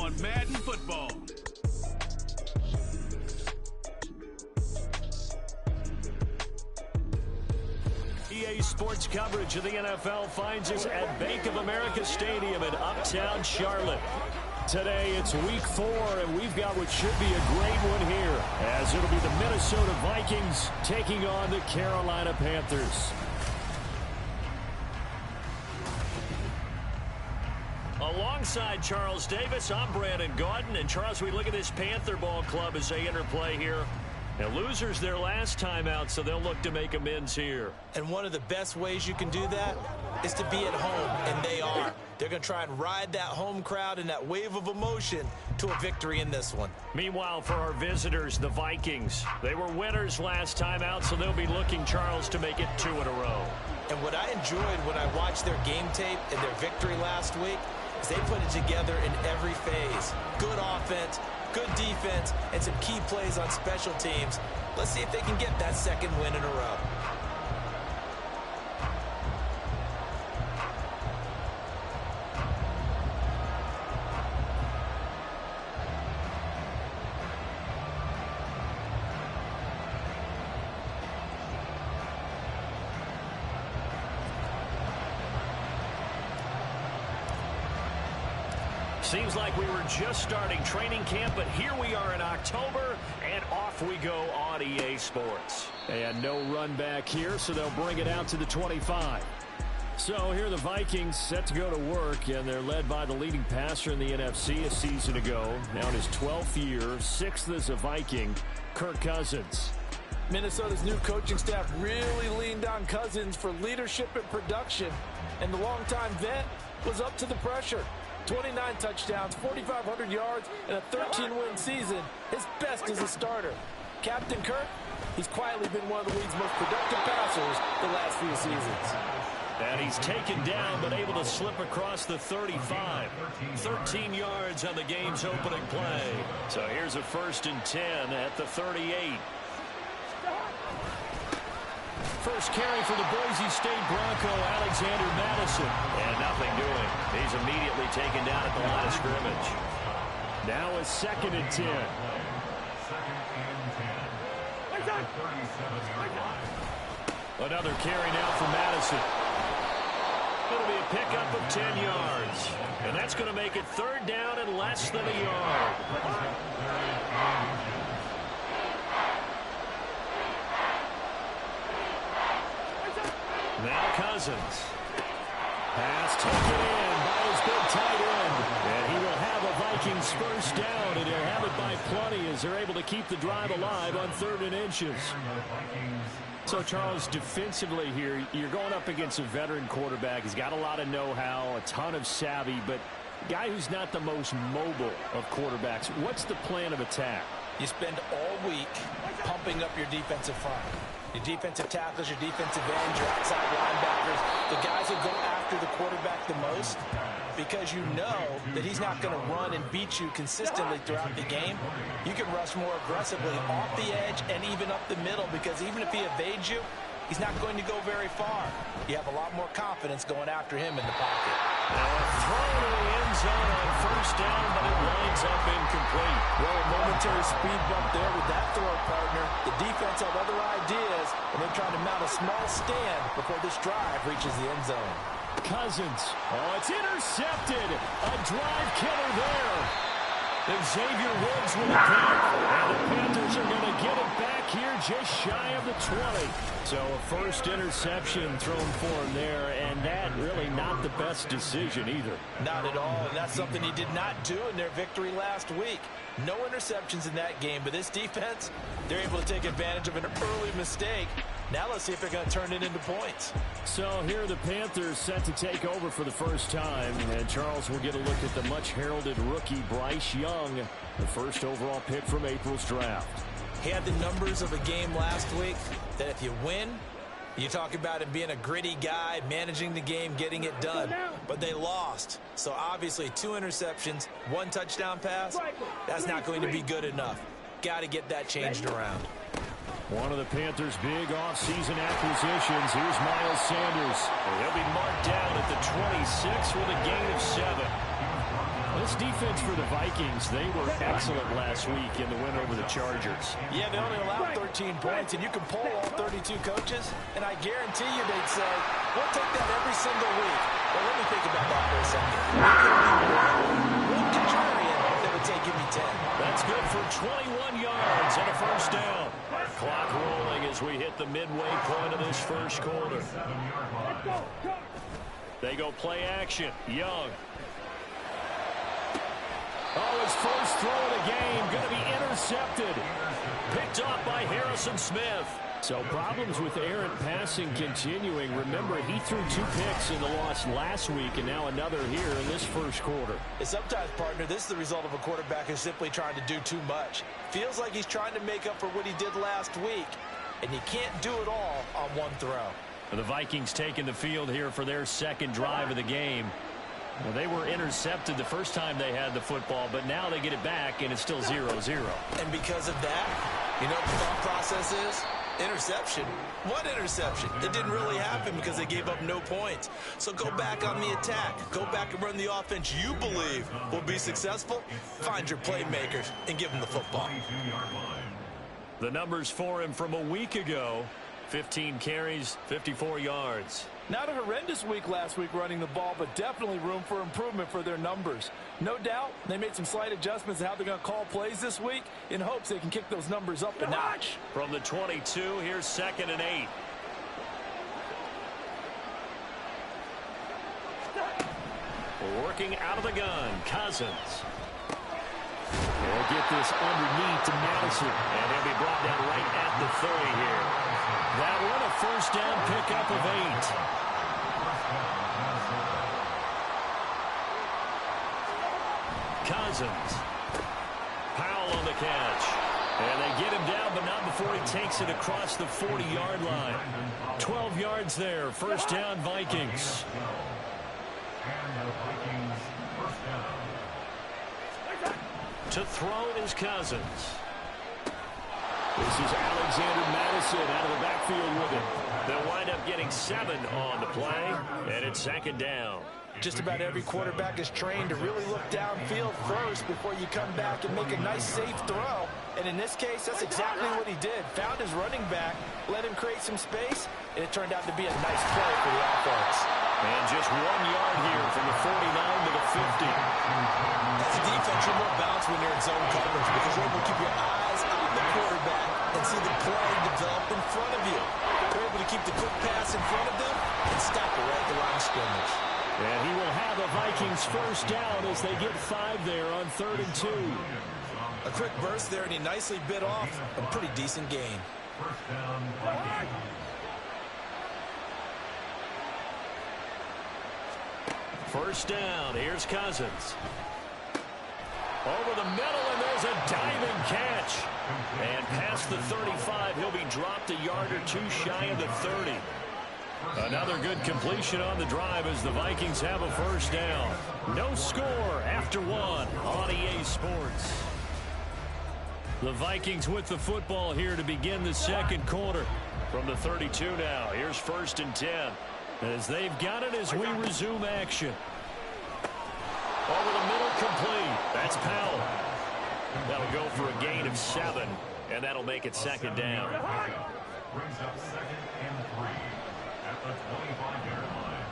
on Madden Football. EA Sports coverage of the NFL finds us at Bank of America Stadium in Uptown Charlotte. Today, it's week 4, and we've got what should be a great one here, as it'll be the Minnesota Vikings taking on the Carolina Panthers. Alongside Charles Davis, I'm Brandon Gaudin. And Charles, we look at this Panther ball club as they enter play here. Now, losers their last time out, so they'll look to make amends here. And one of the best ways you can do that is to be at home, and they are. They're going to try and ride that home crowd and that wave of emotion to a victory in this one. Meanwhile, for our visitors, the Vikings, they were winners last time out, so they'll be looking, Charles, to make it 2 in a row. And what I enjoyed when I watched their game tape and their victory last week is they put it together in every phase. Good offense, good defense, and some key plays on special teams. Let's see if they can get that second win in a row. Seems like we were just starting training camp, but here we are in October, and off we go on EA Sports. And no run back here, so they'll bring it out to the 25. So here are the Vikings set to go to work, and they're led by the leading passer in the NFC a season ago. Now in his 12th year, 6th as a Viking, Kirk Cousins. Minnesota's new coaching staff really leaned on Cousins for leadership and production, and the longtime vet was up to the pressure. 29 touchdowns, 4,500 yards, and a 13-win season. His best as a starter. Captain Kirk, he's quietly been one of the league's most productive passers the last few seasons. And he's taken down, but able to slip across the 35. 13 yards on the game's opening play. So here's a 1st and 10 at the 38. First carry for the Boise State Bronco, Alexander Madison. And nothing doing. He's immediately taken down at the line of scrimmage. Now a 2nd and 10. Another carry now for Madison. It'll be a pickup of 10 yards. And that's going to make it 3rd down and less than a yard. Now Cousins. Pass taken in by his big tight end. And he will have a Vikings first down, and he'll have it by plenty as they're able to keep the drive alive on 3rd and inches. So, Charles, defensively here, you're going up against a veteran quarterback. He's got a lot of know-how, a ton of savvy, but a guy who's not the most mobile of quarterbacks. What's the plan of attack? You spend all week pumping up your defensive front. Your defensive tackles, your defensive ends, your outside linebackers, the guys who go after the quarterback the most, because you know that he's not going to run and beat you consistently throughout the game. You can rush more aggressively off the edge and even up the middle, because even if he evades you, he's not going to go very far. You have a lot more confidence going after him in the pocket. Now a throw to the end zone on 1st down, but it winds up incomplete. Well, a momentary speed bump there with that throw, partner. The defense had other ideas, and they're trying to mount a small stand before this drive reaches the end zone. Cousins. Oh, it's intercepted. A drive killer there. Xavier Woods with a pick. And the Panthers are going to get it back here just shy of the 20. So a first interception thrown for him there, and that really not the best decision either. Not at all, and that's something he did not do in their victory last week. No interceptions in that game, but this defense, they're able to take advantage of an early mistake. Now let's see if they're going to turn it into points. So here are the Panthers set to take over for the first time. And Charles will get a look at the much-heralded rookie Bryce Young, the first overall pick from April's draft. He had the numbers of a game last week that if you win, you talk about him being a gritty guy, managing the game, getting it done. But they lost. So obviously 2 interceptions, 1 touchdown pass, that's not going to be good enough. Got to get that changed around. One of the Panthers' big offseason acquisitions. Here's Miles Sanders. He'll be marked down at the 26 with a gain of 7. This this defense for the Vikings, they were excellent last week in the win over the Chargers. Yeah, they only allowed 13 points, and you can poll all 32 coaches, and I guarantee you they'd say, we'll take that every single week. But let me think about that for a second. One contrarian that would say, give me 10. That's good for 21 yards and a first down. Clock rolling as we hit the midway point of this first quarter. They go play action. Young. Oh, his first throw of the game going to be intercepted. Picked off by Harrison Smith. So problems with errant passing continuing. Remember, he threw 2 picks in the loss last week and now another here in this first quarter. And sometimes, partner, this is the result of a quarterback who's simply trying to do too much. Feels like he's trying to make up for what he did last week, and you can't do it all on one throw. The Vikings taking the field here for their second drive of the game. Well, they were intercepted the first time they had the football, but now they get it back, and it's still 0-0. And because of that, you know what the thought process is? Interception. What interception? It didn't really happen because they gave up no points. So go back on the attack. Go back and run the offense you believe will be successful. Find your playmakers and give them the football. The numbers for him from a week ago: 15 carries, 54 yards. Not a horrendous week last week running the ball, but definitely room for improvement for their numbers. No doubt they made some slight adjustments to how they're going to call plays this week in hopes they can kick those numbers up a notch. From the 22, here's 2nd and 8. Working out of the gun, Cousins. They'll get this underneath to Madison, and he'll be brought down right at the 30 here. That one a first down pickup of 8. Cousins. Powell on the catch. And they get him down, but not before he takes it across the 40-yard line. 12 yards there. First down, Vikings. To throw is Cousins. This is Alexander Madison out of the backfield with him. They'll wind up getting 7 on the play, and it's 2nd down. Just about every quarterback is trained to really look downfield first before you come back and make a nice, safe throw. And in this case, that's exactly what he did. Found his running back, let him create some space, and it turned out to be a nice play for the offense. And just 1 yard here from the 49 to the 50. As a defense, you're more balanced when you're in zone coverage because you're able to keep your eyes on the quarterback and see the play develop in front of you. You're able to keep the quick pass in front of them and stop it right at the line of scrimmage. And he will have a Vikings first down as they get 5 there on 3rd and 2. A quick burst there, and he nicely bit off a pretty decent gain. First down, here's Cousins. Over the middle, and there's a diving catch. And past the 35, he'll be dropped a yard or 2 shy of the 30. Another good completion on the drive as the Vikings have a first down. No score after 1 on EA Sports. The Vikings with the football here to begin the second quarter. From the 32 now, here's 1st and 10. As they've got it as we resume action. Over the middle, complete. That's Powell. That'll go for a gain of 7, and that'll make it 2nd down. Brings up 2nd and 3 at the 25-yard line.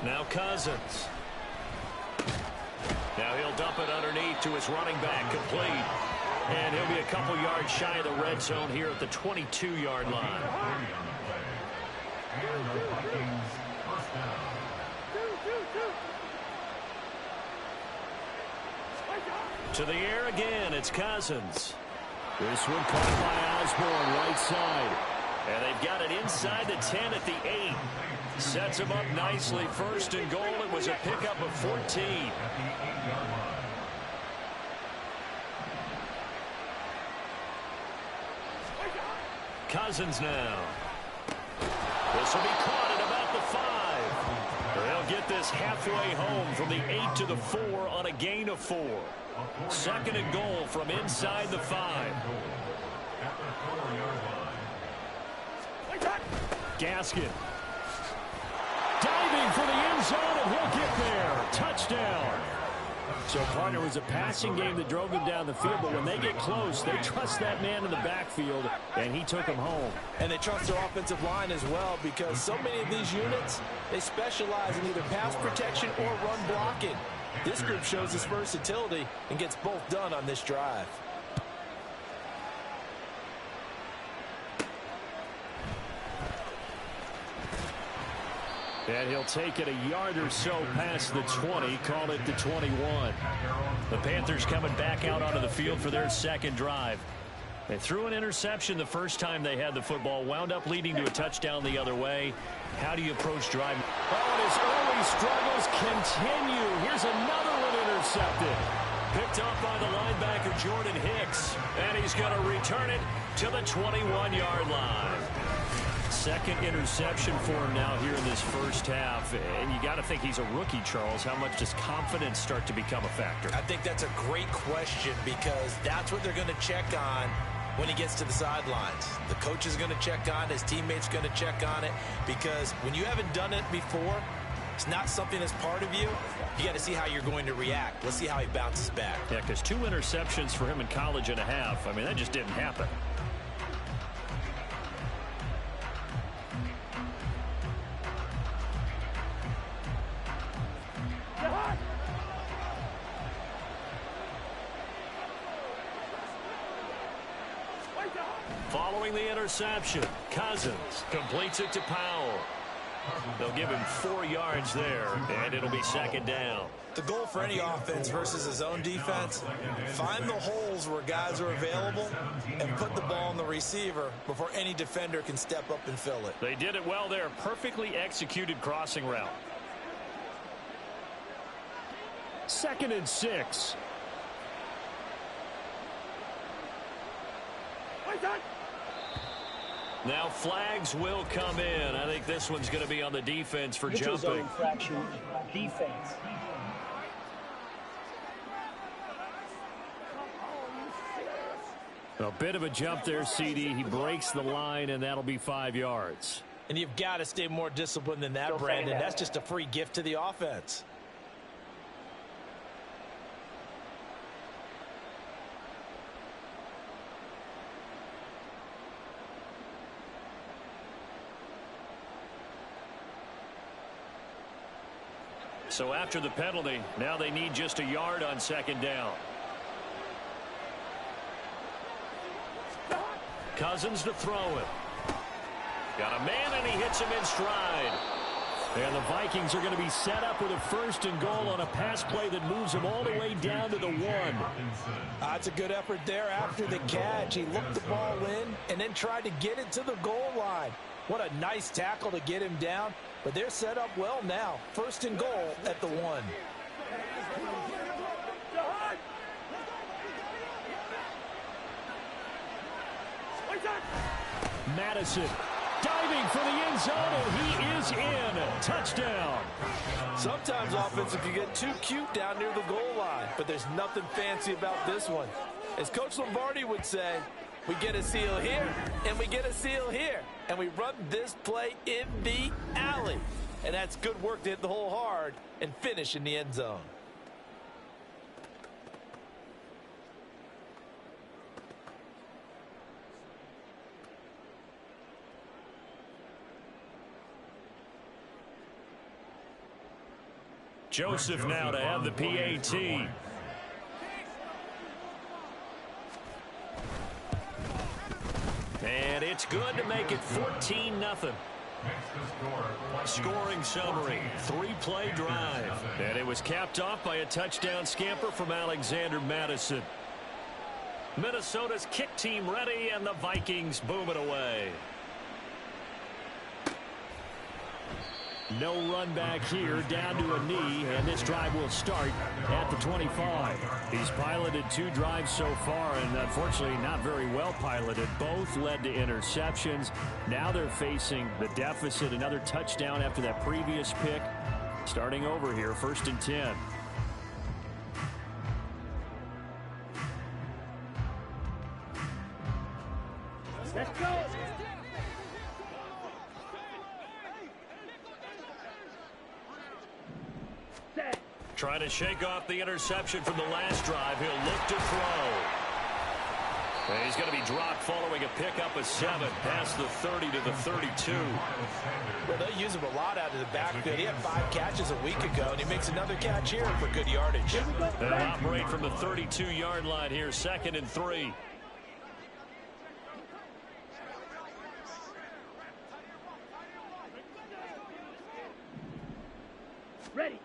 Now Cousins. Now he'll dump it underneath to his running back, complete. And he'll be a couple yards shy of the red zone here at the 22-yard line. And the Vikings first down. To the air again, it's Cousins. This one caught by Osborne, right side. And they've got it inside the 10 at the 8. Sets him up nicely. 1st and goal. It was a pickup of 14. At the 8-yard line. Cousins now. This will be caught at about the 5. They'll get this halfway home from the 8 to the 4 on a gain of 4. 2nd and goal from inside the 5. At the 4-yard line. Gaskin. Diving for the end zone, and he'll get there. Touchdown. So, partner, it was a passing game that drove them down the field, but when they get close, they trust that man in the backfield, and he took them home. And they trust their offensive line as well, because so many of these units, they specialize in either pass protection or run blocking. This group shows its versatility and gets both done on this drive. And he'll take it a yard or so past the 20, call it the 21. The Panthers coming back out onto the field for their second drive. They threw an interception the first time they had the football, wound up leading to a touchdown the other way. How do you approach drive? Oh, and his early struggles continue. Here's another one intercepted. Picked up by the linebacker, Jordan Hicks. And he's going to return it to the 21-yard line. Second interception for him now here in this first half. And you got to think he's a rookie, Charles. How much does confidence start to become a factor? I think that's a great question, because that's what they're going to check on when he gets to the sidelines. The coach is going to check on it. His teammates going to check on it, because when you haven't done it before, it's not something that's part of you. You got to see how you're going to react. Let's see how he bounces back. Yeah, because 2 interceptions for him in college and a half. I mean, that just didn't happen. Following the interception, Cousins completes it to Powell. They'll give him 4 yards there, and it'll be second down. The goal for any offense versus his own defense, find the holes where guys are available and put the ball on the receiver before any defender can step up and fill it. They did it well there. Perfectly executed crossing route. 2nd and 6. Now flags will come in. I think this one's going to be on the defense for jumping. Infraction, defense. A bit of a jump there, CD. He breaks the line, and that'll be 5 yards. And you've got to stay more disciplined than that, Brandon. That's just a free gift to the offense. So after the penalty, now they need just a yard on second down. Cousins to throw it. Got a man, and he hits him in stride. And the Vikings are going to be set up with a 1st and goal on a pass play that moves them all the way down to the 1. That's a good effort there after the catch. He looked the ball in and then tried to get it to the goal line. What a nice tackle to get him down. But they're set up well now. 1st and goal at the 1. Madison diving for the end zone, and he is in. Touchdown. Sometimes offense, if you get too cute down near the goal line, but there's nothing fancy about this one. As Coach Lombardi would say, we get a seal here, and we get a seal here. And we run this play in the alley. And that's good work to hit the hole hard and finish in the end zone. Joseph now to have the PAT. And it's good to make it 14-0. Scoring summary, 3-play drive. And it was capped off by a touchdown scamper from Alexander Madison. Minnesota's kick team ready, and the Vikings boom it away. No run back here, down to a knee, and this drive will start at the 25. He's piloted 2 drives so far, and unfortunately not very well piloted. Both led to interceptions. Now they're facing the deficit, another touchdown after that previous pick. Starting over here, 1st and 10. Let's go. Trying to shake off the interception from the last drive. He'll look to throw. And he's going to be dropped following a pickup of 7 past the 30 to the 32. Well, they use him a lot out of the backfield. He had 5 catches a week ago, and he makes another catch here for good yardage. They'll operate from the 32-yard line here, 2nd and 3. Ready.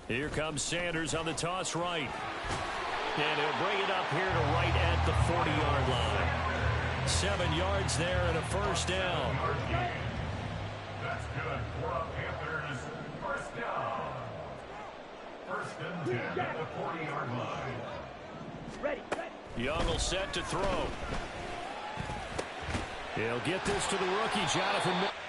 Here comes Sanders on the toss right. And he'll bring it up here to right at the 40-yard line. 7 yards there and a first down. That's good for the Panthers. First down. 1st and 10 at the 40-yard line. Ready. Young will set to throw. He'll get this to the rookie, Jonathan Miller.